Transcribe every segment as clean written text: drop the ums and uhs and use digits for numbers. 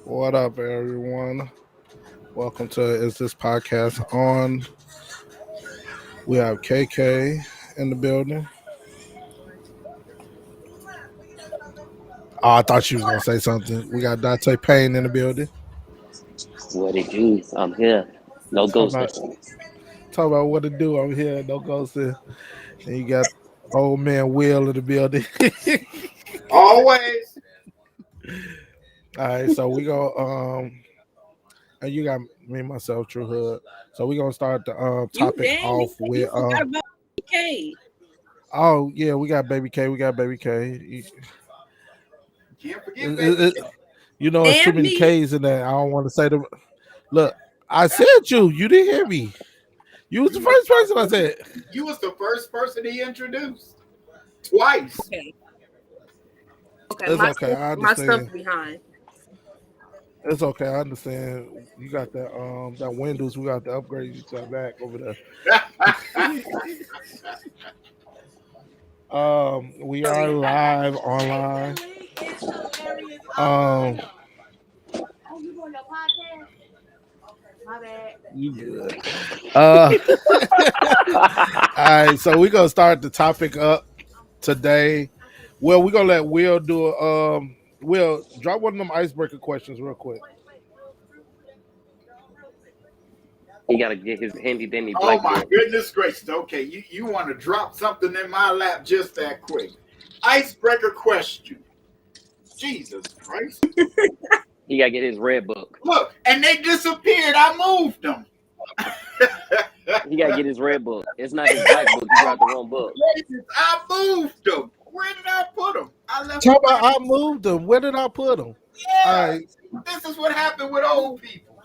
What up, everyone? Welcome to Is This Podcast On? We have KK in the building. Oh, I thought she was going to say something. We got Dante Payne in the building. What it do? I'm here. No ghosting. Talk about what to do. I'm here. No ghosting. And you got old man Will in the building. Always. All right, so we go. And you got me, myself, True Hood. So we gonna start the topic off with. K. Oh yeah, we got Baby K. We got Baby K. Can't forget Baby K. You know, it's too many K's in there. I don't want to say them. Look, I said you. You didn't hear me. You was the first person I said. You was the first person he introduced. Twice. Okay. It's okay. I understand. My stuff behind. It's okay. I understand. You got that Windows. We got to upgrade you to that back over there. We are live online. You going to podcast? My bad. You good. All right, so we're gonna start the topic up today. Well, we're gonna let Will do Will drop one of them icebreaker questions real quick. He gotta get his handy dandy Oh my goodness gracious. Okay, you want to drop something in my lap just that quick. Icebreaker question. Jesus Christ. He gotta get his red book. Look, and they disappeared. I moved them. He gotta get his red book. It's not his black book. You got the wrong book. I moved them. Where did I put them? I moved them. Where did I put them? Yeah, All right. This is what happened with old people.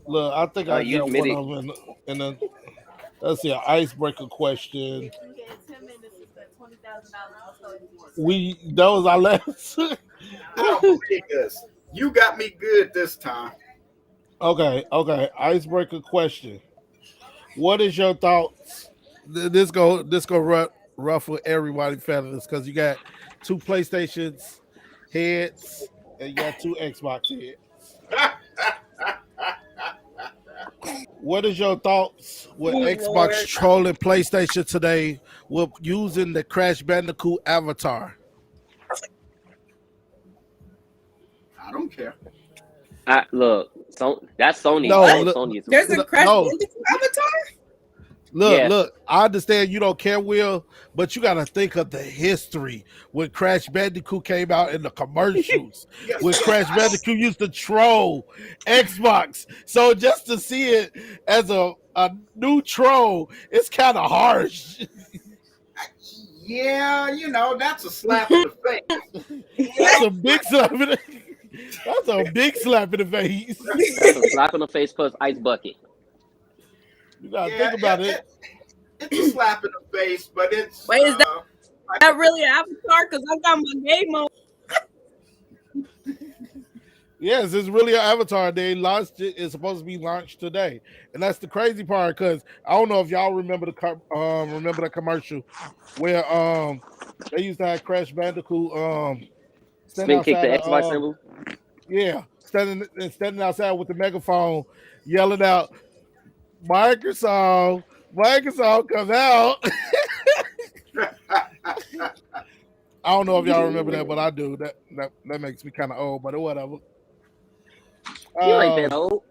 Look, I think I got one of them in the let's see, an icebreaker question. That was our last. I don't believe this. You got me good this time. Okay. Icebreaker question. What is your thoughts? This go ruffle everybody feathers because you got 2 PlayStations heads and you got 2 Xbox heads. What is your thoughts with Xbox trolling PlayStation today with using the Crash Bandicoot avatar? I don't care. Look, that's Sony. No, Sony. There's a Crash Bandicoot avatar? Look, I understand you don't care, Will, but you got to think of the history when Crash Bandicoot came out in the commercials. When Crash Bandicoot used to troll Xbox. So just to see it as a new troll, it's kind of harsh. Yeah, that's a slap in the face. That's a big slap in the That's a big slap in the face. That's a slap in the face plus ice bucket. You gotta think about it. It's a slap in the face, but it's. Wait, is that really an avatar? Because I got my game on. Yes, it's really an avatar. They launched it. It's supposed to be launched today, and that's the crazy part. Because I don't know if y'all remember the commercial where they used to have Crash Bandicoot spin kick the Xbox symbol. Yeah, standing outside with the megaphone, yelling out, Microsoft comes out. I don't know if y'all remember that, but I do. That makes me kind of old, but whatever. You ain't that old.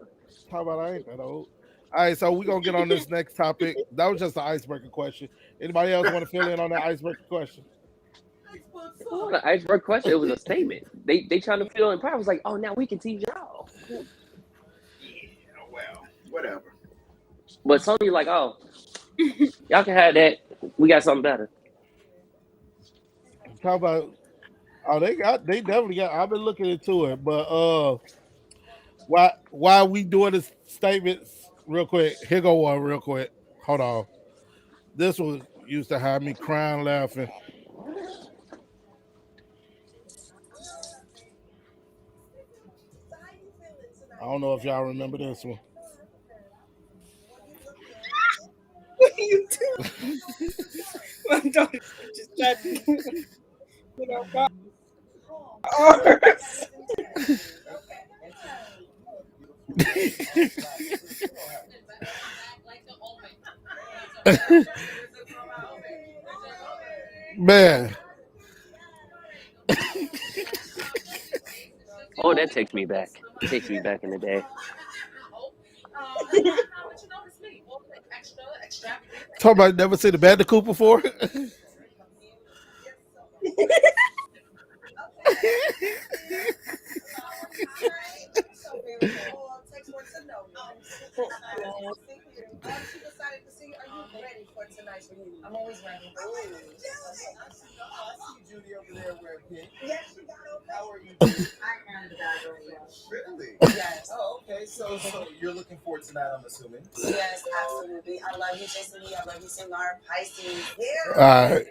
How about I ain't that old? All right, so we're going to get on this next topic. That was just an icebreaker question. Anybody else want to fill in on that icebreaker question? It wasn't an icebreaker question. It was a statement. They trying to fill in. Probably was like, oh, now we can tease y'all. Yeah, well, whatever. But Sony like, oh, y'all can have that. We got something better. How about? Oh, they definitely got. I've been looking into it, but Why we doing this statements real quick? Here go one real quick. Hold on. This one used to have me crying laughing. I don't know if y'all remember this one. What are you doing? My daughter just tried to put on my arms. Man, Oh, that takes me back. Takes me back in the day. talk about never seen a Bandicoot before. All right.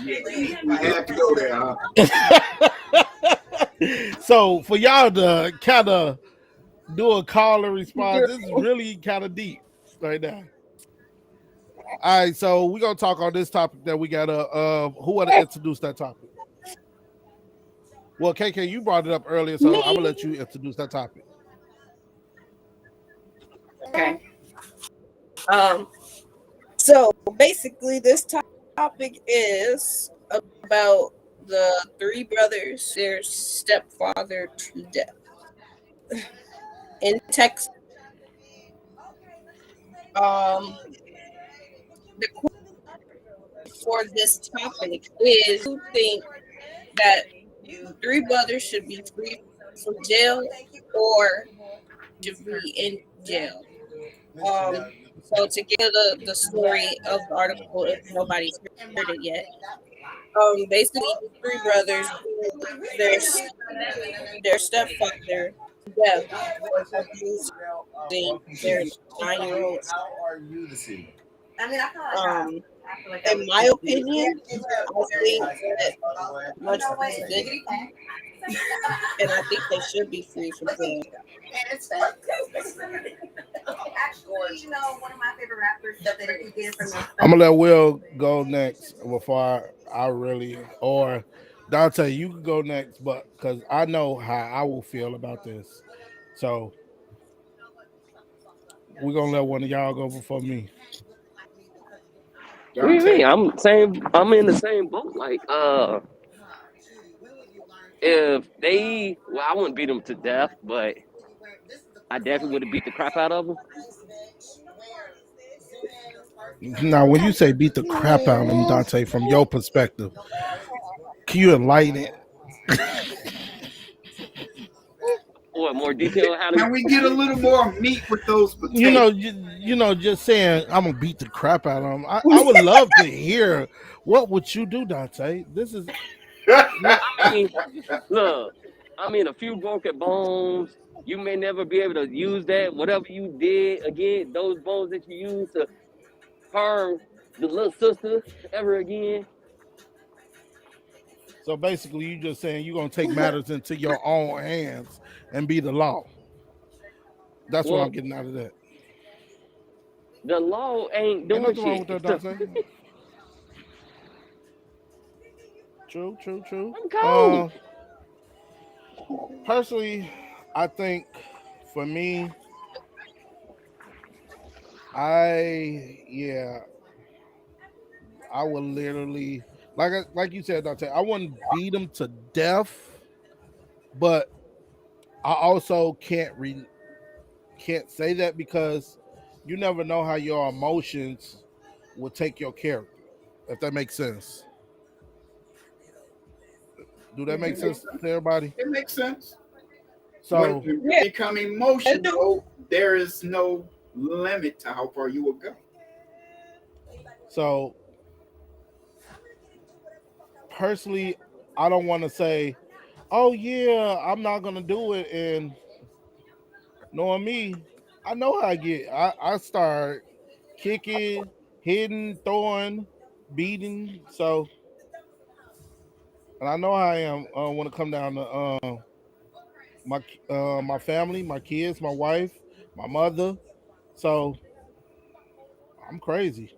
You have to go there, huh? So for y'all to kind of do a call and response, this is really kind of deep right now. All right, so we're gonna talk on this topic that we got. Who want to introduce that topic? Well, KK, you brought it up earlier, so I'm gonna let you introduce that topic. Okay. So basically, this topic is about the three brothers, their stepfather to death in Texas. The question for this topic is: do you think that three brothers should be free from jail or should be in jail? So to give the story of the article, if nobody's heard it yet, basically the three brothers, their their stepfather to death for abusing their 9-year-old. In my opinion, I think that much did, and I think they should be free from jail. I'm gonna let Will go next before I really or Dante, you can go next, but because I know how I will feel about this, so we're gonna let one of y'all go before me. What do you mean? I'm same. I'm in the same boat. Like, if they, well, I wouldn't beat them to death, but I definitely would have beat the crap out of them. Now, when you say beat the crap out of them, Dante, from your perspective, can you enlighten it? Or more detail how to. Can we get a little more meat with those You potatoes? know, just saying I'm gonna beat the crap out of them. I would love to hear what would you do, Dante. This is no, I mean, look. I mean, a few broken bones. You may never be able to use that. Whatever you did again, those bones that you used to harm the little sister ever again. so basically you just saying you're gonna take matters into your own hands and be the law. That's what I'm Well, getting out of that. the law ain't Ain't doing nothing wrong shit. with that, Dante. True, true, true. I'm cold. Personally, I think for me, yeah, I would literally like you said, Dante. I wouldn't beat him to death, but I also can't say that because you never know how your emotions will take your character. If that makes sense. Do that make sense to everybody? It makes sense. When So you Yeah, become I do. emotional, there is no limit to how far you will go. so personally, I don't want to say, "Oh yeah, I'm not gonna do it." And knowing me, I know how I get. I start kicking, hitting, throwing, beating. So, and I know how I am when it come down to my my family, my kids, my wife, my mother. So I'm crazy.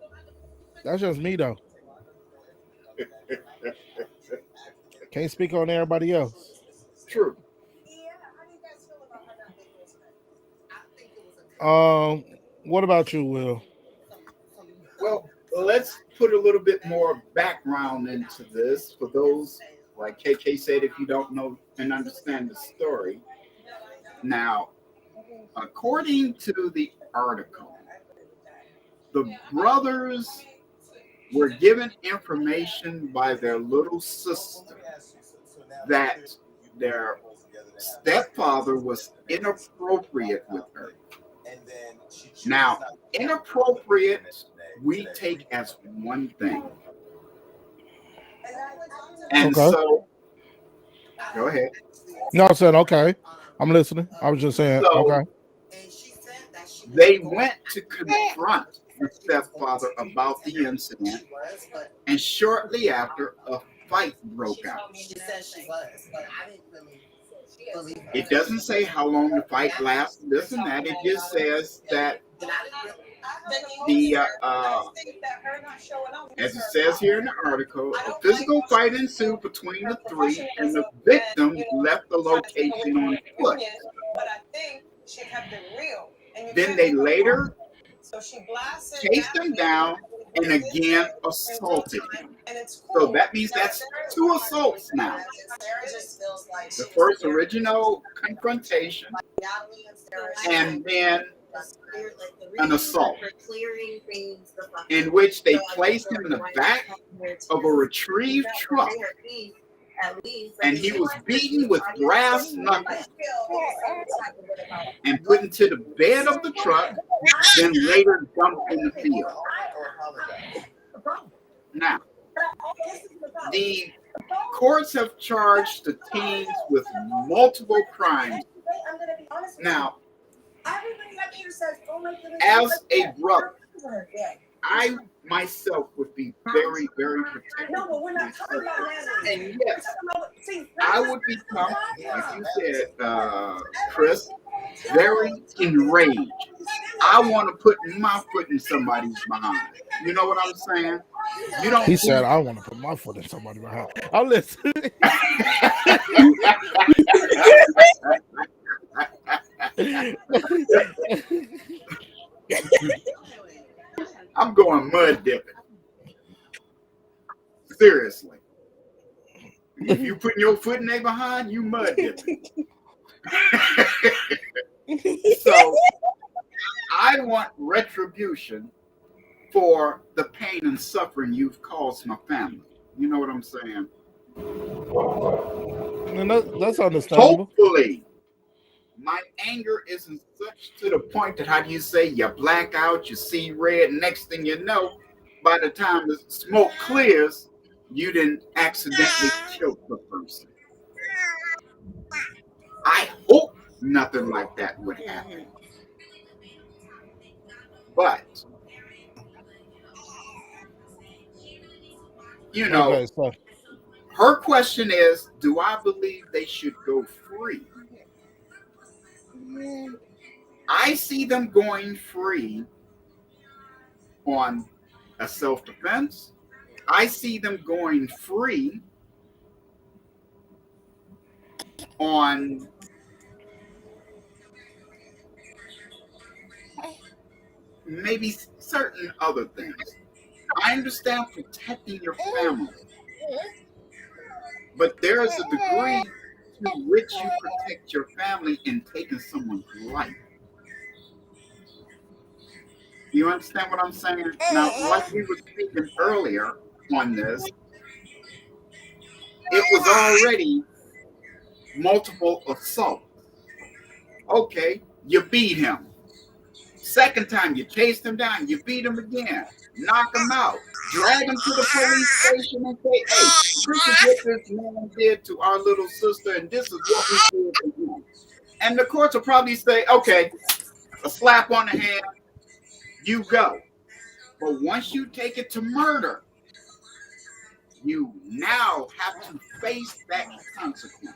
That's just me though. Can't speak on everybody else. True. Um, what about you, Will? Well, let's put a little bit more background into this for those, like KK said, if you don't know and understand the story. Now, according to the article, the brothers were given information by their little sister that their stepfather was inappropriate with her. Now, inappropriate we take as one thing. And Okay. so, go ahead. No, I said okay. I'm listening. I was just saying okay. So they went to confront the stepfather about the incident, and shortly after, a fight broke out. It doesn't say how long the fight lasted, this and that. It just says that the as it says here in the article, a physical fight ensued between the three, and the victim left the location on foot. Then they later chased him down and again assaulted him. So that means that's two assaults now. The first original confrontation, and then an assault, in which they placed him in the back of a retrieved truck, and he was beaten with brass knuckles and put into the bed of the truck, then later dumped in the field. Now, the courts have charged the teens with multiple crimes. Now, as a brother, I myself would be very, very protective of my sister. And yes, I would become, like you said, Chris, very enraged. I want to put my foot in somebody's behind. You know what I'm saying? You don't. He said, "I want to put my foot in somebody behind." I'm listening. I'm going mud dipping. Seriously. If you putting your foot in there behind, you mud dipping. So I want retribution for the pain and suffering you've caused my family. You know what I'm saying? And that's understandable. Hopefully, my anger isn't such to the point that, how do you say, you black out, you see red, next thing you know, by the time the smoke clears, you didn't accidentally kill the person. I hope nothing like that would happen. But, you know, Okay, so her question is, do I believe they should go free? I see them going free on a self-defense. I see them going free on maybe certain other things. I understand protecting your family, but there is a degree to which you protect your family in taking someone's life. You understand what I'm saying? Now, like we were speaking earlier on this, it was already multiple assaults. Okay, you beat him. Second time, you chased him down, you beat him again. knock him out, drag him to the police station and say, hey, this is what this man did to our little sister, and this is what we did to him. And the courts will probably say, okay, a slap on the hand, you go. But once you take it to murder, you now have to face that consequence.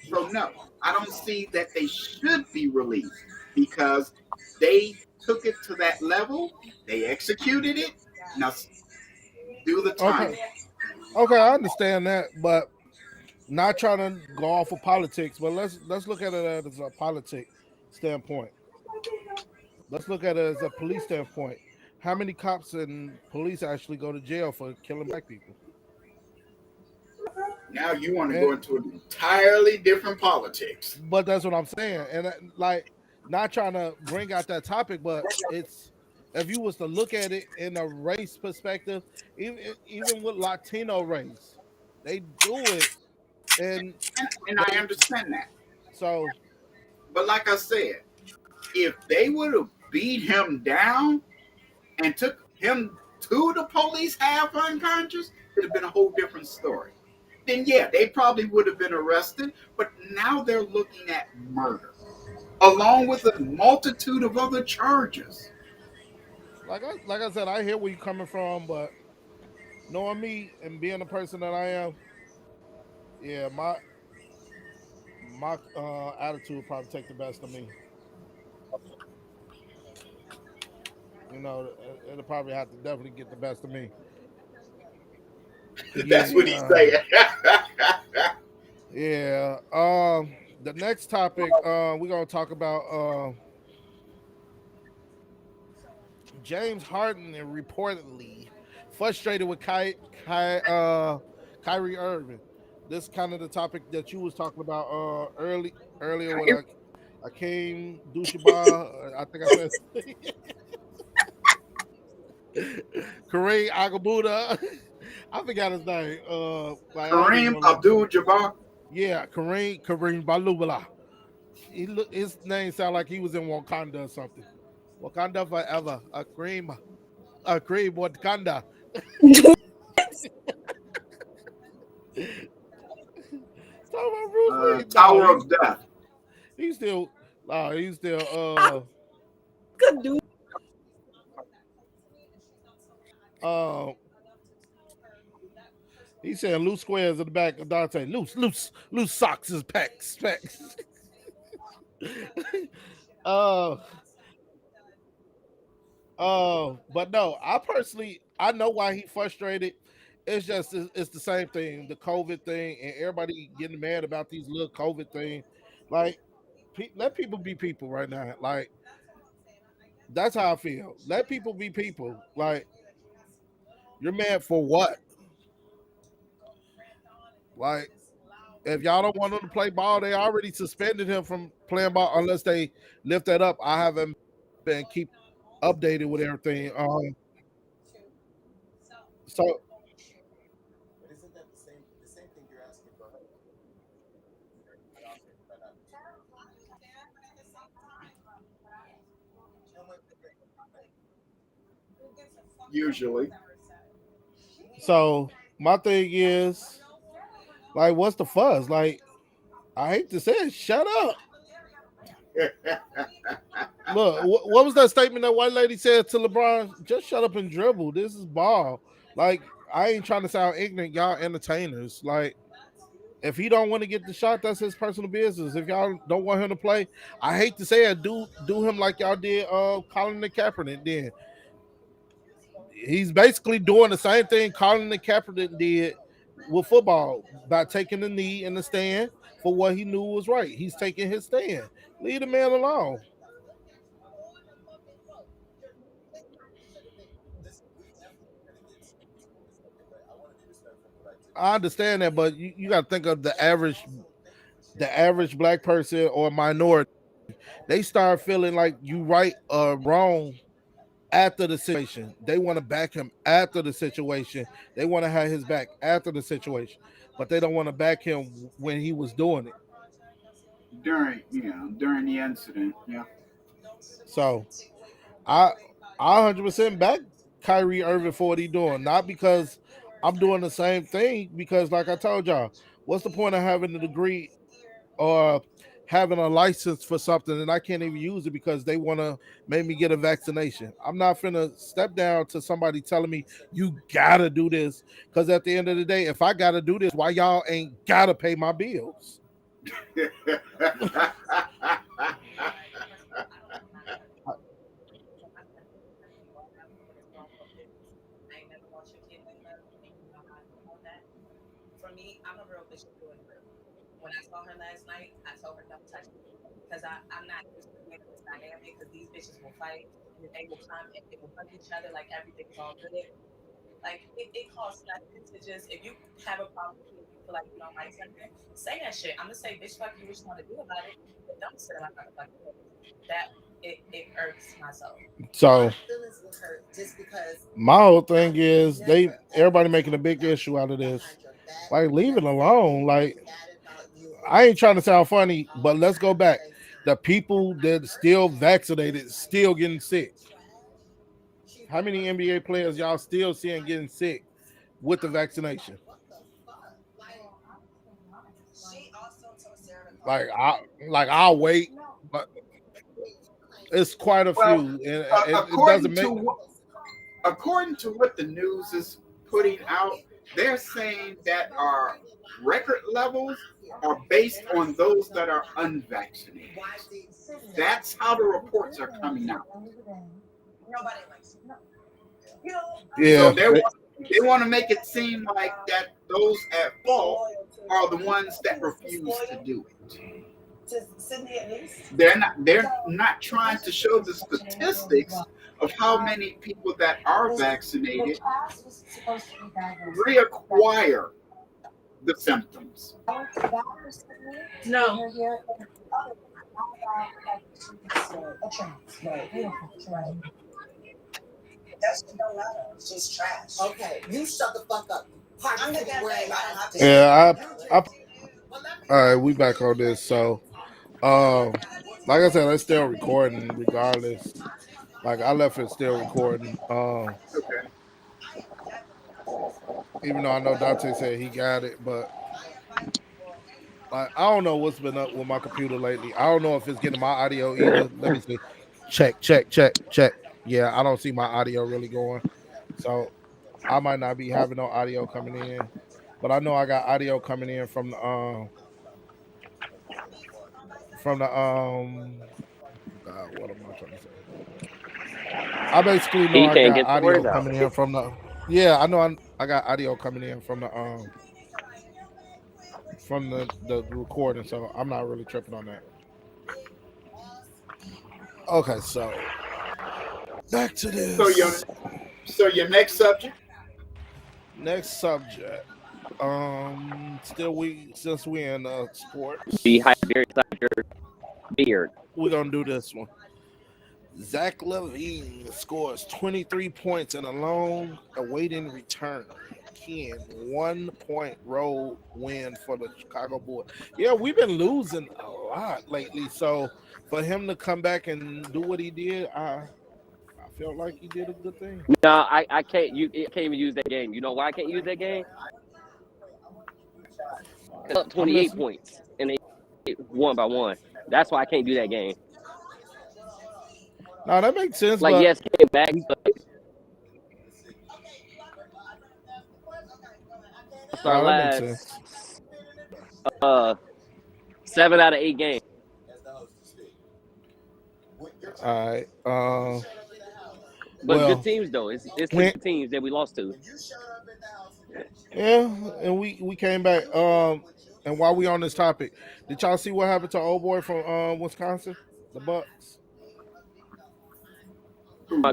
So, no, I don't see that they should be released because they took it to that level, they executed it. Now, do the time. Okay. Okay, I understand that, but not trying to go off of politics, but let's look at it as a politic standpoint. Let's look at it as a police standpoint. How many cops and police actually go to jail for killing black people? Now you want to And go into an entirely different politics. but that's what I'm saying. And like, not trying to bring out that topic, but it's, if you was to look at it in a race perspective, even with Latino race, they do it, and And I they understand that. so But like I said, if they would have beat him down and took him to the police half unconscious, it'd have been a whole different story. Then yeah, they probably would have been arrested. But now they're looking at murder, along with a multitude of other charges. like I said, I hear where you're coming from, but knowing me and being the person that I am, yeah, my attitude would probably take the best of me. You know, it'll probably have to definitely get the best of me. That's what he's saying. Yeah, yeah. The next topic, we're gonna talk about James Harden and reportedly frustrated with Kyrie Irving. This kind of the topic that you was talking about earlier with Akeem Dushabah. I think I said Kareem Agabuda. I forgot his name. Like, Kareem Abdul-Jabbar. Yeah, Kareem Balubala. His name sound like he was in Wakanda or something. Wakanda forever. A cream Wakanda. Talking about Bruce Lee. Tower of Death. He's still, Could do. uh, he's saying loose squares in the back of Dante. Loose socks is packs. uh, but no, I know why he frustrated. It's just it's the same thing, the COVID thing, and everybody getting mad about these little COVID thing. Like, let people be people right now. Like, that's how I feel. Let people be people. Like, you're mad for what? Like, if y'all don't want him to play ball, they already suspended him from playing ball unless they lift that up. I haven't been keep updated with everything. So Usually. so my thing is, like, what's the fuzz? Like, I hate to say it, shut up. Look, what was that statement that white lady said to LeBron? Just shut up and dribble. This is ball. Like, I ain't trying to sound ignorant. Y'all entertainers. Like, if he don't want to get the shot, that's his personal business. If y'all don't want him to play, I hate to say it, do him like y'all did Colin the Kaepernick then. He's basically doing the same thing Colin the Kaepernick did with football by taking the knee in the stand for what he knew was right. He's taking his stand. Leave the man alone. I understand that, but you got to think of the average black person or minority. They start feeling like you right or wrong after the situation. They want to back him after the situation. They want to have his back after the situation, but they don't want to back him when he was doing it. During the incident. Yeah. So I 100% back. Kyrie Irving for what he's doing, not because I'm doing the same thing. Because, like I told y'all, what's the point of having a degree or having a license for something and I can't even use it because they want to make me get a vaccination? I'm not finna step down to somebody telling me you gotta do this, because at the end of the day, if I gotta do this, why y'all ain't gotta pay my bills? For me, I'm a real Bishop through and through. When I saw her last night, I told her don't touch me because I'm not used to being in this dynamic because these bitches will fight and then they will come and they will hug each other like everything's all good. Like it costs nothing to just if you have a problem with me, you feel like you don't like something, say that shit. I'm gonna say bitch fuck you what you want to do about it, but don't sit in my motherfucking face. That it irks my soul. So Feelings will hurt just because my whole thing is everybody making a big issue out of this. Like, leave it alone. Like, I ain't trying to sound funny, but let's go back. The people that still vaccinated still getting sick. How many NBA players y'all still seeing getting sick with the vaccination? I'll wait, but it's quite a Well, few, and it doesn't make. according to what the news is putting out, they're saying that our record levels are based on those that are unvaccinated. That's how the reports are coming out. nobody likes it. So Yeah, they want to make it seem like that those at fault are the ones that refuse to do it. They're not trying to show the statistics of how many people that are vaccinated reacquire the symptoms. No. She's trash. Okay, you shut the fuck up. I'm the yeah. All right, we back on this. So, like I said, it's still recording regardless. Like, I left it still recording. Okay. Even though I know Dante said he got it, but like, I don't know what's been up with my computer lately. I don't know if it's getting my audio either. Let me see. Check, check, check, check. Yeah, I don't see my audio really going. So I might not be having no audio coming in. But I know I got audio coming in from the God, what am I trying to say? I basically know He I can't got get the audio words out. coming in from the. Yeah, I know I got audio coming in from the recording, so I'm not really tripping on that. Okay, so back to So your this so your next subject. next subject. Still we since we in sports, Dehydrate your beard. we're gonna do this one. Zach LaVine scores 23 points in a long awaiting return. Ken, 1 point road win for the Chicago Bulls. Yeah, we've been losing a lot lately. So for him to come back and do what he did, I felt like he did a good thing. No, I can't. I can't even use that game. You know why I can't use that game? Up I'm 28 listening. points and they one by one. That's why I can't do that game. No, that makes sense, Like, but yes, came back, but our no, that makes last sense. 7 out of 8 games. All right. But good Well, teams though. It's the when, good teams that we lost to. yeah, and we came back. And while we on this topic, did y'all see what happened to old boy from Wisconsin, the Bucks?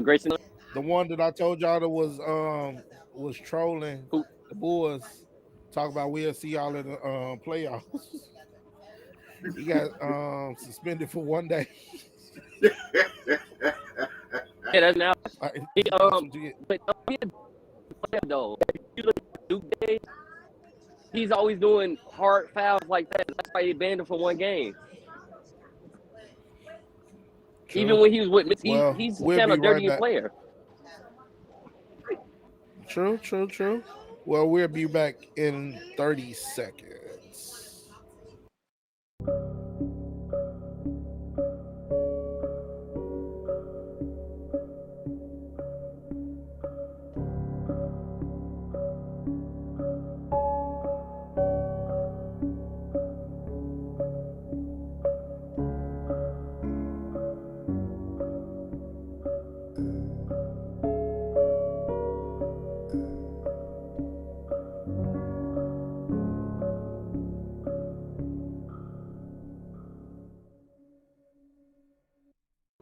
Grayson, The one that I told y'all that was trolling who the Bulls, talk about we'll see y'all in the playoffs. He got suspended for 1 day. yeah, that's now. Like, He, that's what you get. but he a player though. If you look at Duke days, he's always doing hard fouls like that. That's why they banned him for 1 game. True. Even when he was with Miss, Well, he's we'll kind be of right dirty back. player. True, true, true. Well, we'll be back in 30 seconds.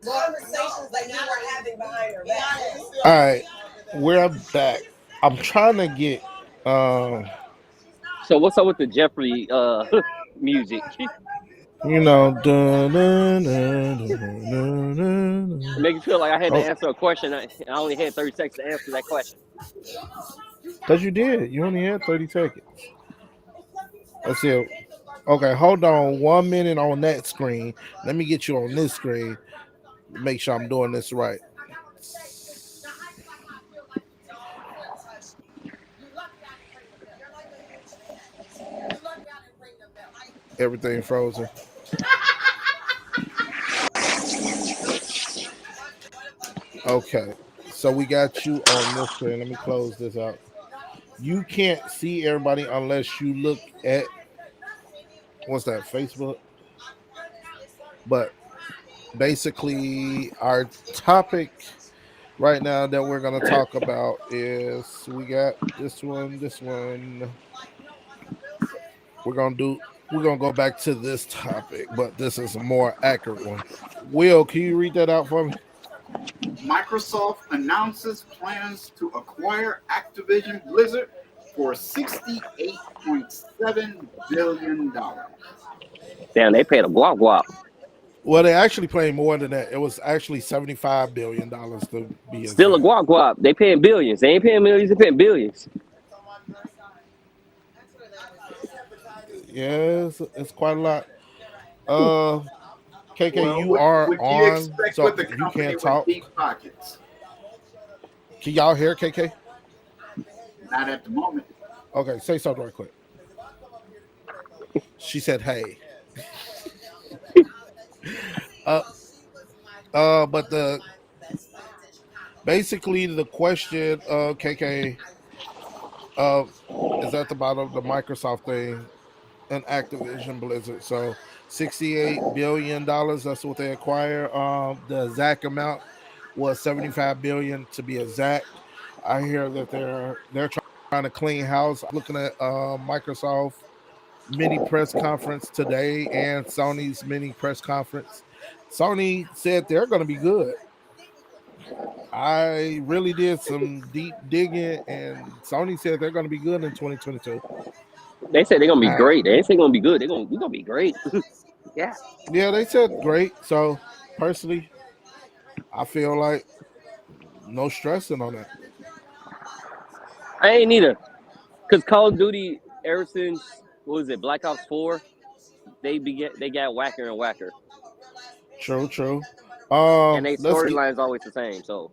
Conversations that you were having behind her back. All right, we're back. I'm trying to get um So what's up with the Jeffrey music? you know dun, dun, dun, dun, dun, dun, It dun. makes me feel like I had to Oh, answer a question. I only had 30 seconds to answer that question. because you did. You only had 30 seconds. Let's see. Okay, hold on 1 minute on that screen. Let me get you on this screen. Make sure I'm doing this right. Everything frozen. Okay, so we got you on this screen. Let me close this out. You can't see everybody unless you look at what's that, Facebook. But basically, our topic right now that we're gonna talk about is we got this one, this one. We're gonna do. We're gonna go back to this topic, but this is a more accurate one. Will, can you read that out for me? Microsoft announces plans to acquire Activision Blizzard for $68.7 billion. Damn, they paid a guap guap. Well, they actually playing more than that. It was actually $75 billion to be Still a exact. guap guap. They paying billions. They ain't paying millions. They paying billions. Yeah, it's quite a lot. Uh, KK, Well, you what are would you on, expect so with a you company can't with talk. deep pockets? Can y'all hear KK? Not at the moment. Okay, say something right quick. She said, "Hey." Uh, but the basically the question, KK, uh, is at the bottom of the Microsoft thing and Activision Blizzard. So $68 billion. That's what they acquire. The exact amount was 75 billion to be exact. I hear that they're trying to clean house. Looking at Microsoft mini press conference today and Sony's mini press conference. Sony said they're going to be good. I really did some deep digging, and Sony said they're going to be good in 2022. They said they're gonna be Uh, great. They ain't say gonna be good. We gonna be great. Yeah. yeah, they said great. So personally, I feel like no stressing on that. I ain't either. Cause Call of Duty ever since what was it, Black Ops 4, they got whacker and whacker. True, true. And they Let's get storyline's always the same. So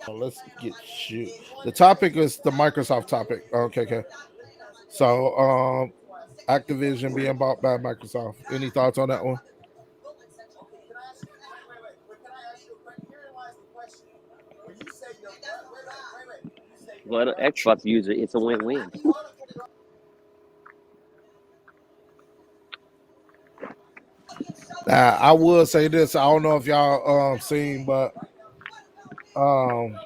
let's get you. The topic is the Microsoft topic. Okay, okay. So Activision being bought by Microsoft. Any thoughts on that one? but an Xbox user, it's a win-win. Now, I will say this. I don't know if y'all seen, but um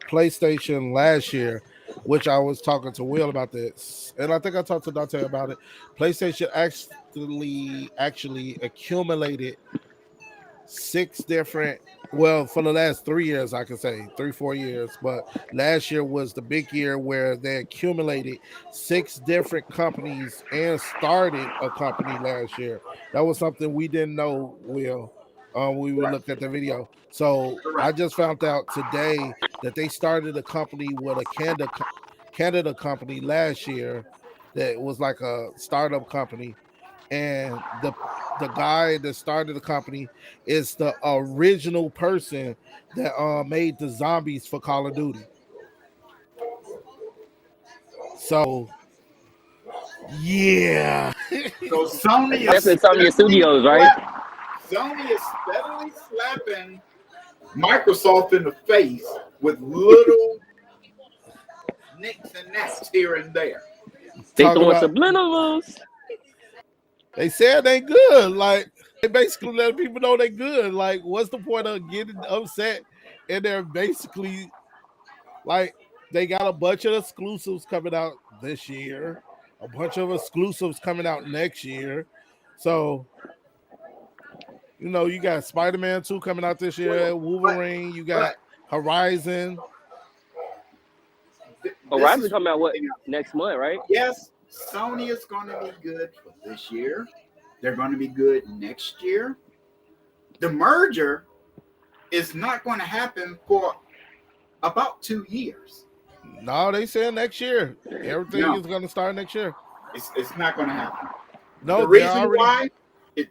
PlayStation last year, which I was talking to Will about this, and I think I talked to Dante about it. PlayStation actually accumulated six different, well, for the last 3 years, I can say 3 4 years, but last year was the big year where they accumulated six different companies and started a company last year. That was something we didn't know, Will. We would Correct. look at the video. So I Correct. just found out today that they started a company with a Canada company last year that was like a startup company, and the guy that started the company is the original person that made the zombies for Call of Duty. So yeah. So Sony is That's in some of your steadily studios, right? Sony is steadily slapping Microsoft in the face with little nicks and nacks here and there. They Talking throwing about subliminals. they said they good. Like they basically let people know they good. Like, what's the point of getting upset? And they're basically like they got a bunch of exclusives coming out this year, a bunch of exclusives coming out next year. So you got Spider-Man 2 coming out this year, But Wolverine, you got but Horizon. this Horizon is coming out one what thing. next month, right? Yes, Sony is going to be good for this year. They're going to be good next year. The merger is not going to happen for about 2 years. No, they said next year. Everything No, is gonna start next year. it's not going to happen. The No, they're reason already why,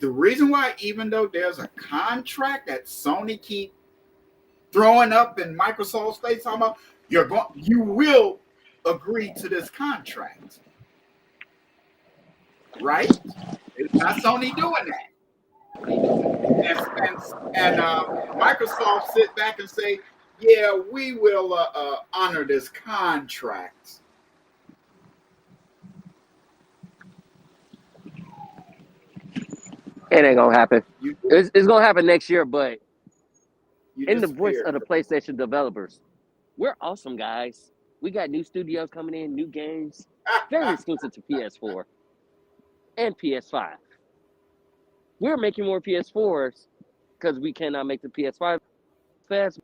the reason why, even though there's a contract that Sony keep throwing up and Microsoft states talking about, you will agree to this contract, right? It's not Sony doing that, and Microsoft sit back and say, yeah, we will honor this contract. It ain't gonna happen. You It's gonna happen next year, but you in the voice disappeared. of the PlayStation developers, we're awesome guys. We got new studios coming in, new games, very exclusive to PS4 and PS5. We're making more PS4s because we cannot make the PS5 fast,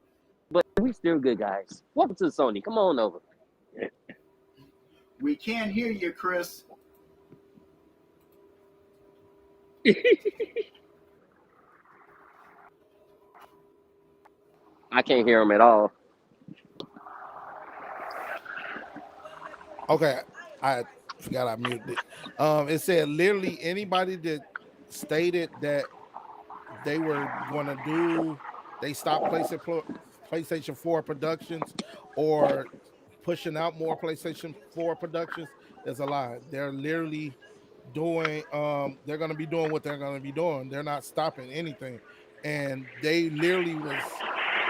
but we still good guys. Welcome to Sony. Come on over. We can't hear you, Chris. I can't hear them at all. okay. I forgot I muted it. It said literally anybody that stated that they were going to they stopped PlayStation 4 productions or pushing out more PlayStation 4 productions is a lie. They're literally doing they're going to be doing what they're going to be doing. They're not stopping anything. And they literally was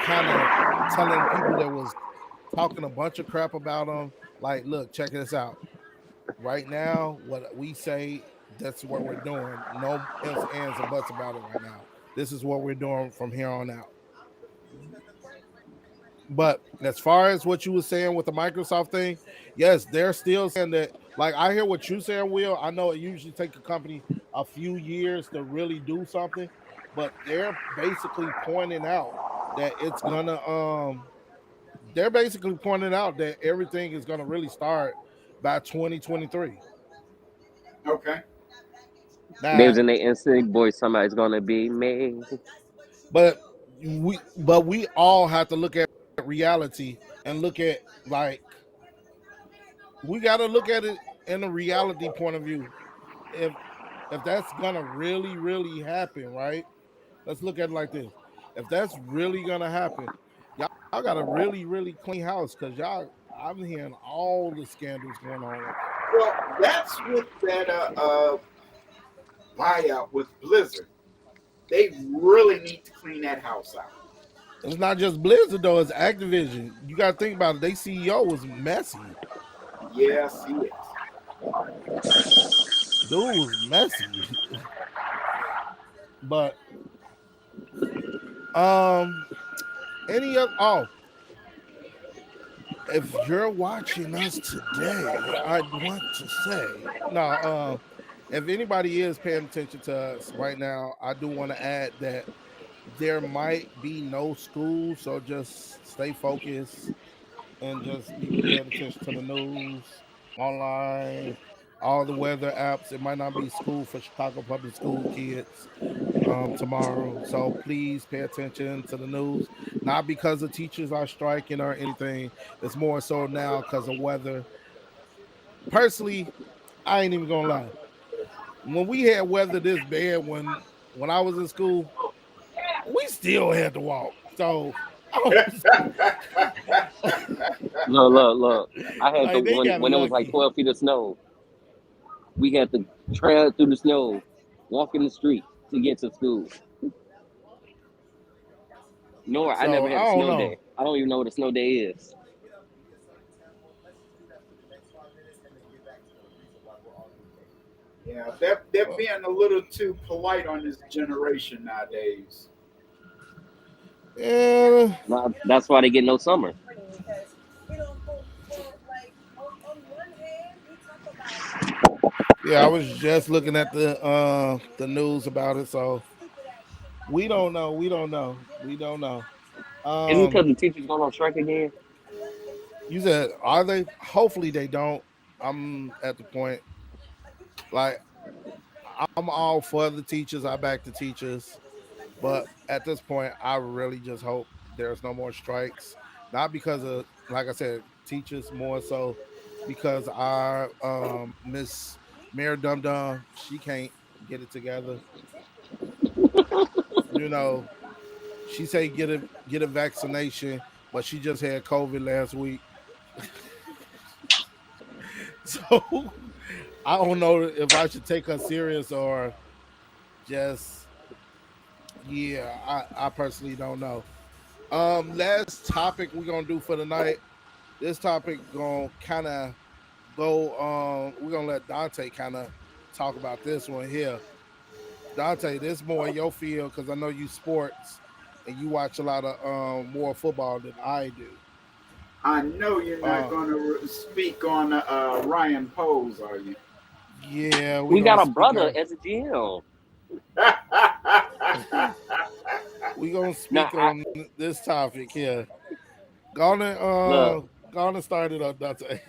kind of telling people that was talking a bunch of crap about them, like, look, check this out. Right now, what we say, that's what we're doing. No ifs, ands, or buts about it right now. This is what we're doing from here on out. But as far as what you were saying with the Microsoft thing, yes, they're still saying that. Like, I hear what you're saying, Will. I know it usually takes a company a few years to really do something, but they're basically pointing out that it's gonna they're basically pointing out that everything is gonna really start by 2023. Okay. They Now, was in their instant voice. Somebody's gonna be me. but we all have to look at reality and look at, like, we got to look at it in a reality point of view. If that's gonna really happen, right? Let's look at it like this. If that's really gonna happen, y'all got a really clean house, because y'all, I'm hearing all the scandals going on right now. Well, that's with that buyout with Blizzard. They really need to clean that house out. It's not just Blizzard though; it's Activision. You got to think about it. They CEO was messy. Yes, he is. Dude was messy. But um, any other? Oh, if you're watching us today, I'd want to say no. If anybody is paying attention to us right now, I do want to add that there might be no school, so just stay focused and just be paying attention to the news, online, all the weather apps. It might not be school for Chicago public school kids tomorrow, so please pay attention to the news. Not because the teachers are striking or anything. It's more so now because of weather. Personally, I ain't even gonna lie. when we had weather this bad when I was in school, we still had to walk. So I don't, Look. I had to like they got when it was like lucky. 12 feet of snow. We had to trail through the snow, walk in the street to get to school. Nor I So never I had a don't snow know. day. I don't even know what a snow day is. Yeah, they're being a little too polite on this generation nowadays. Yeah, That's why they get no summer. yeah. I was just looking at the news about it. So we don't know. We don't know. We don't know. Is it Um, because the teachers going on strike again? you said are they? Hopefully they don't. I'm at the point like I'm all for the teachers. I back the teachers. But at this point, I really just hope there's no more strikes. Not because of, like I said, teachers more so because our Miss Mayor Dum Dum, she can't get it together. You know, she say get a vaccination, but she just had COVID last week. So I don't know if I should take her serious or just yeah, I personally don't know. Last topic we're gonna do for the night. This topic gonna kind of go. We're gonna let Dante kind of talk about this one here. Dante, this more your field because I know you sports and you watch a lot of more football than I do. I know you're not Uh, going to speak on Ryan Pose, are you? yeah, we We gonna got a speak brother on. as a GM. We gonna Now speak on this topic here. Gonna look, gonna start it up, Dante.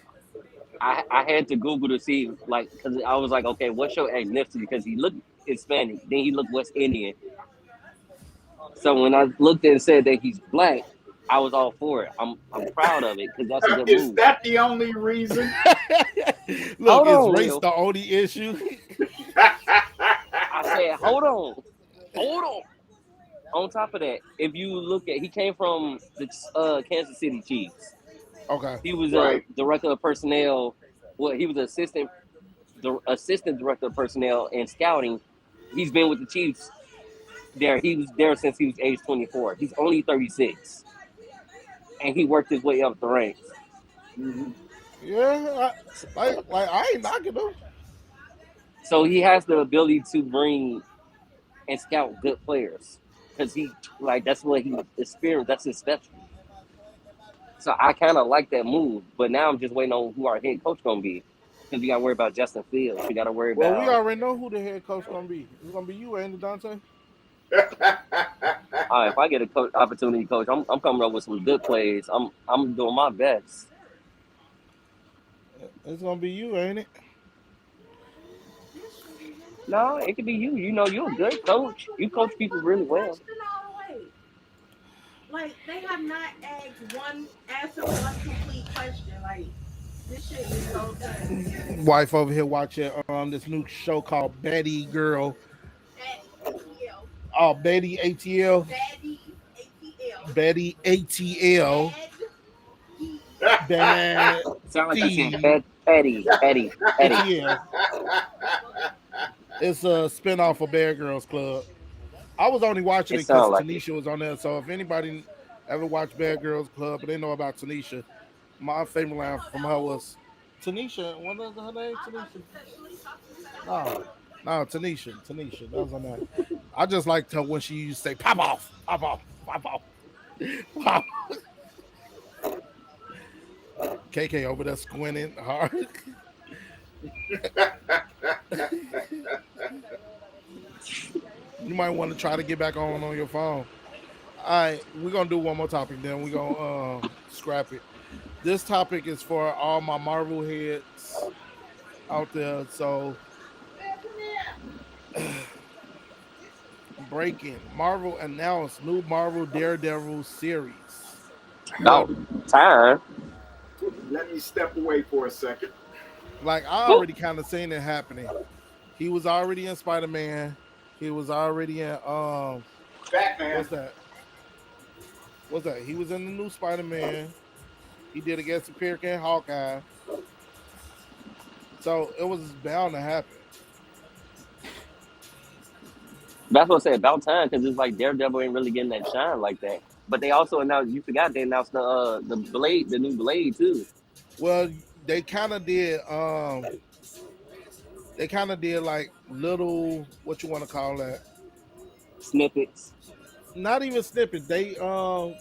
I had to Google to see like because I was like, okay, what's your ethnicity? Because he looked Hispanic, then he looked West Indian. So when I looked and said that he's black, I was all for it. I'm proud of it because that's a good Is move. that the only reason? Look, Hold is on, race Will. the only issue? I said, hold on. On top of that, if you look at, he came from the Kansas City Chiefs. Okay. He was a Right. director of personnel. Well, he was the assistant director of personnel and scouting. He's been with the Chiefs there. He was there since he was age 24. He's only 36, and he worked his way up the ranks. Mhm. Yeah, like I ain't knocking them. So he has the ability to bring and scout good players because he like that's what he experienced. That's his specialty. So I kind of like that move, but now I'm just waiting on who our head coach gonna be because you got to worry about Justin Fields. You got to worry Well, we about already know who the head coach gonna be. It's gonna be you, ain't it, Dante? if I get a opportunity, coach, I'm coming up with some good plays. I'm doing my best. It's gonna be you, ain't it? No, it could be you. You know, you're a Like good people want coach. to You coach like people fuck the really well. question all the way. Like they have not answered one complete question. Like this shit is so done. Wife over here watching this new show called Betty Girl. Daddy ATL. Oh, Betty ATL. Daddy ATL. Betty ATL. Bad D. Bad Sound like you saying D petty. ATL. It's a spinoff of Bear Girls Club. I was only watching It it because sounds like it. Tanisha was on there. So if anybody ever watched Bear Girls Club, but they know about Tanisha, my favorite line from her was Tanisha. What was her name? I thought Tanisha. you said Shalice. I was gonna say I thought No, no, Tanisha. Tanisha. That was her name. I just liked her when she used to say "pop off, pop off, pop off." Pop. KK over there squinting hard. You might want to try to get back on your phone. All right, we're gonna do one more topic, then we're gonna scrap it. This topic is for all my Marvel heads out there. So breaking Marvel announced new Marvel Daredevil series. About Well, time. Let me step away for a second. like I already kind of seen it happening. He was already in Spider-Man. He was already in Batman. what's that? What's that? He was in the new Spider-Man. He did against Superior and Hawkeye. So it was bound to happen. That's what I say about time because it's like Daredevil ain't really getting that shine like that. But they also announced. You forgot they announced the Blade, the new Blade too. Well, they kind of did like little what you want to call that, Snippets. not even snippets. They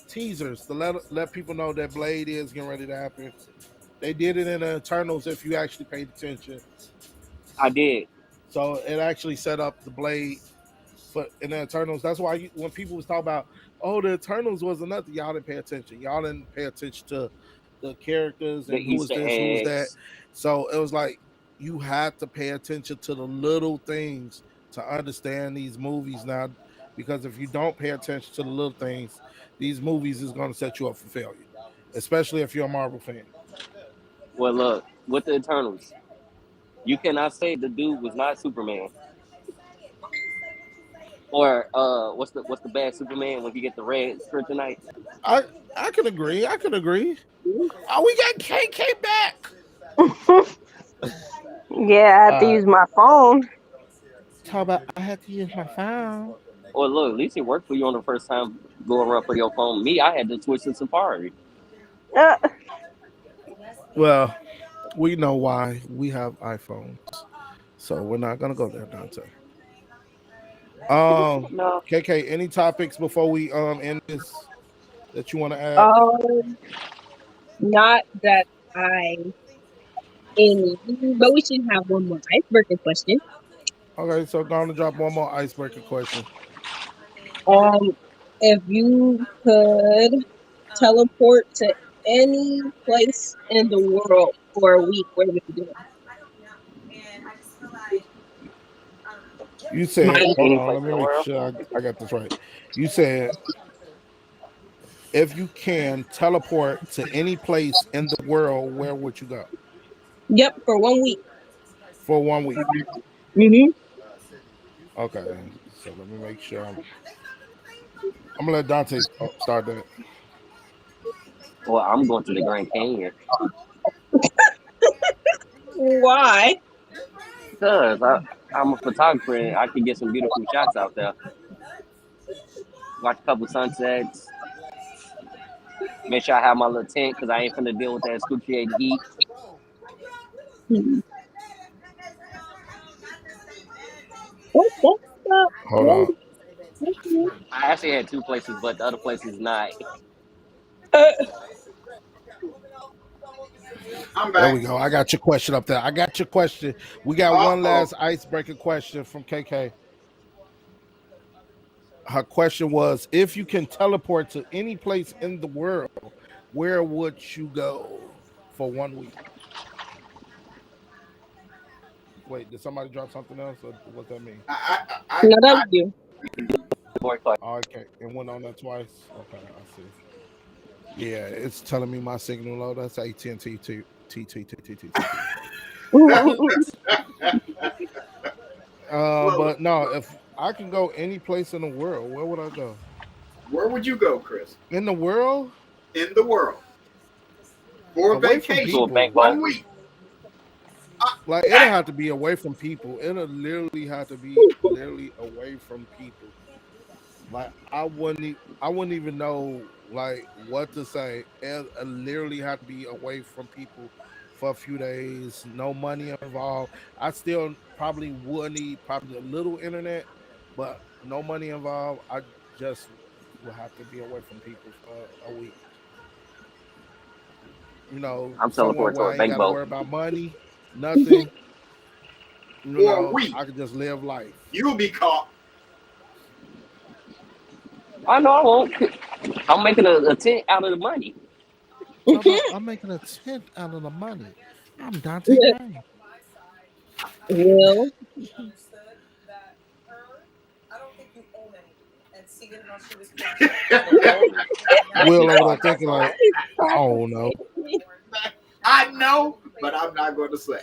teasers to let people know that Blade is getting ready to happen. They did it in the Eternals if you actually paid attention. I did. So it actually set up the Blade for in the Eternals. That's why when people was talking about, oh, the Eternals wasn't nothing, y'all didn't pay attention. Y'all didn't pay attention to the characters The and who was Easter this, who was that. eggs. So it was like you had to pay attention to the little things to understand these movies now. Because if you don't pay attention to the little things, these movies is going to set you up for failure, especially if you're a Marvel fan. Well, look with the Eternals, you cannot say the dude was not Superman or what's the bad Superman when he get the red kryptonite. I I can agree. I can agree. Oh, we got KK back. Yeah, I have to Uh, use my phone. Talk about I had to use my phone. Or look, at least it worked for you on the first time going around for your phone. Me, I had to switch to Safari. Uh, Well, we know why we have iPhones, so we're not gonna go there, Dante. Um, No. KK, any topics before we end this that you want to add? Um, not that I any, but we should have one more icebreaker question. Okay, so going to drop one more icebreaker question. Um, if you could teleport to any place in the world for a week, where would you go? You said, My hold Any on, place let in me the make world. sure I got this right. You said if you can teleport to any place in the world, where would you go Yep, for 1 week. for 1 week? Mm-hmm. Okay, so let me make sure. I'm gonna let Dante start that. Well, I'm going to the Grand Canyon Why? because I'm a photographer and I can get some beautiful shots out there. Watch a couple sunsets. Make sure I have my little tent because I ain't finna deal with that excruciating heat. Hmm. That's Hold one. on. I actually had two places, but the other place is not. Uh, I'm There we back. go. I got your question up there. I got your question. We got Uh one oh. last icebreaker question from KK. Her question was, if you can teleport to any place in the world, where would you go for 1 week? Wait, did somebody drop something else, or what that mean? no, that I was you. Oh, okay, it went on that twice. Okay, I see. Yeah, it's telling me my signal low. That's AT&T T T T T T T T. well, But no, if I can go any place in the world, where would I go? where would you go, Chris? In the world, In the world for away from To a vacation? bank people. vault. 1 week. Like it'll have to be away from people. It'll literally have to be literally away from people. Like I wouldn't even know like what to say. It literally have to be away from people for a few days. No money involved. I still probably would need probably a little internet, but no money involved. I just will have to be away from people for a week. I'm Somewhere teleporting to where a I ain't bank got to vault. worry about money, nothing. For a week. I could just live life. You'll be caught. I know I won't. I'm making a tent out of the money. Talk about I'm making a tent out of the money. I'm Dante Payne. Well, Will over there Oh, that's thinking all like, right. I don't know. I know, but I'm not going to say.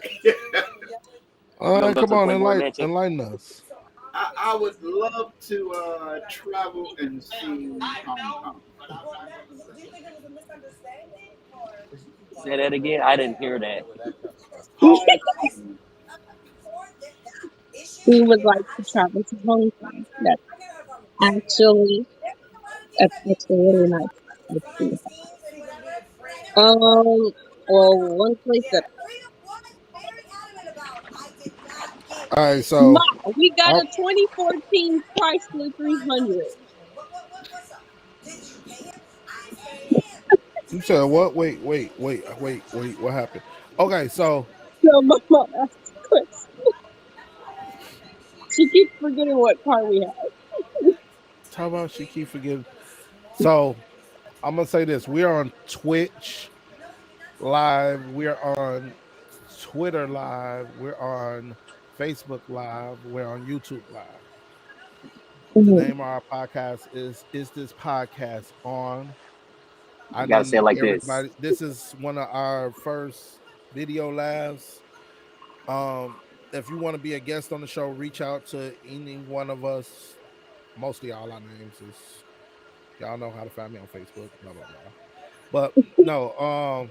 You gonna go Come to the on, Playboy Mansion? enlighten us. I would love to travel and see Hong Kong. Say that again. I didn't hear that. Hong Kong. We would like to travel to Hong Kong. Actually, that's actually really nice. Let's see. One place that All right, Ma, so we got I, a 2014 Chrysler 300. you said what? Wait. What happened? Okay, so So Mama asked the question. She keeps forgetting what car we have. how about she keep forgetting? So I'm gonna say this: we are on Twitch live. We're on Twitter live. We're on Facebook live. We're on YouTube live. The Mhm. name of our podcast is this podcast on? I You gotta say need it like this. everybody. This is one of our first video labs. If you want to be a guest on the show, reach out to any one of us. Mostly all our names is y'all know how to find me on Facebook, blah blah blah. But no,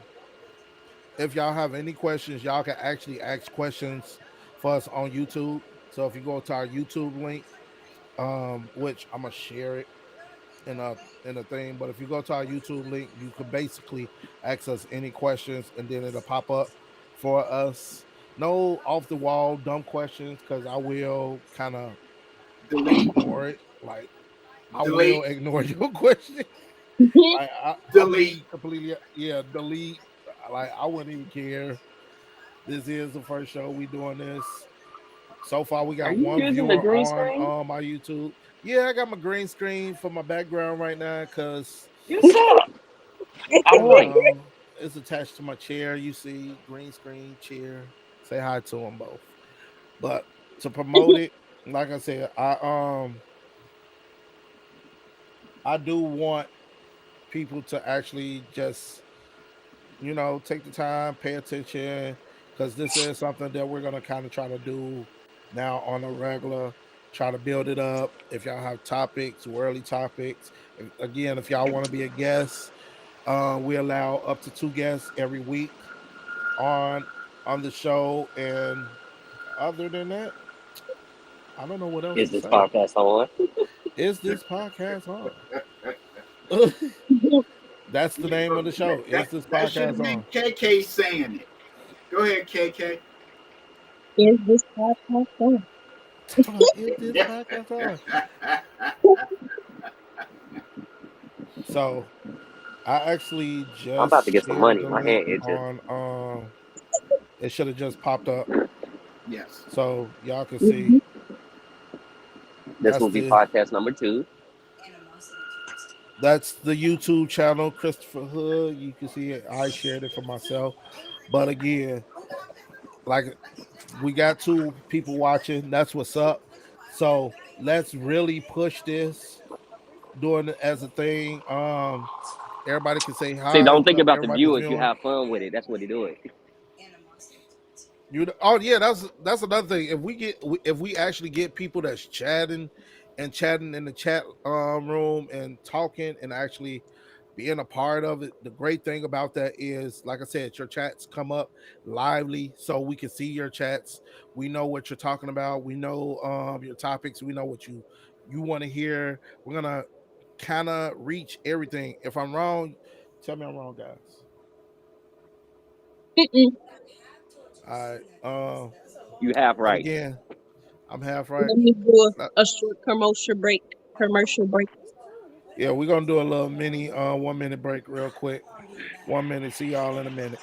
if y'all have any questions, y'all can actually ask questions for us on YouTube. So if you go to our YouTube link, which I'm gonna share it in a thing, but if you go to our YouTube link, you could basically ask us any questions, and then it'll pop up for us. No off the wall dumb questions, because I will kind of Delete, ignore it. Like I will delete, ignore your question. Mhm. Like I'll be delete. completely delete. Like I wouldn't even care. This is the first show we doing this. So far, we Are got you one using the viewer green on screen? my YouTube. Yeah, I got my green screen for my background right now because You suck. I won. it's attached to my chair. You see, green screen chair. Say hi to them both. But to promote it, like I said, I do want people to actually just take the time, pay attention, because this is something that we're gonna kind of try to do now on a regular. Try to build it up. If y'all have topics, worldly topics, again, if y'all want to be a guest, we allow up to 2 guests every week on the show. And other than that, I don't know what else Is to this say. podcast on? Is this podcast on? That's the name of the That, show. that, Is this that should have podcast been on? KK saying it. Go ahead, KK. Is this podcast on? Is this podcast on? So I actually I'm about to just get some shared money. the My link hand itching. on it should have just popped up Yes. so y'all can see. Mhm. This That's will be the podcast number 2. that's the YouTube channel, Christopher Hood. You can see it. I shared it for myself. But again, like we got 2 people watching. That's what's up. So let's really push this, doing it as a thing. Everybody can say See, hi don't think to about the everybody that's viewers. You viewing. have fun with it. That's what he do it. Oh yeah, that's another thing. If we actually get people that's chatting in the chat room and talking and actually being a part of it, the great thing about that is, like I said, your chats come up lively, so we can see your chats. We know what you're talking about. We know your topics. We know what you want to hear. We're gonna kind of reach everything. If I'm wrong, tell me I'm wrong, guys. Mm-mm. All right. You have But right. again, I'm half right. Let me do Uh, a short commercial break. Commercial break. Yeah, we're gonna do a little mini 1 minute break real quick. 1 minute. See y'all in a minute.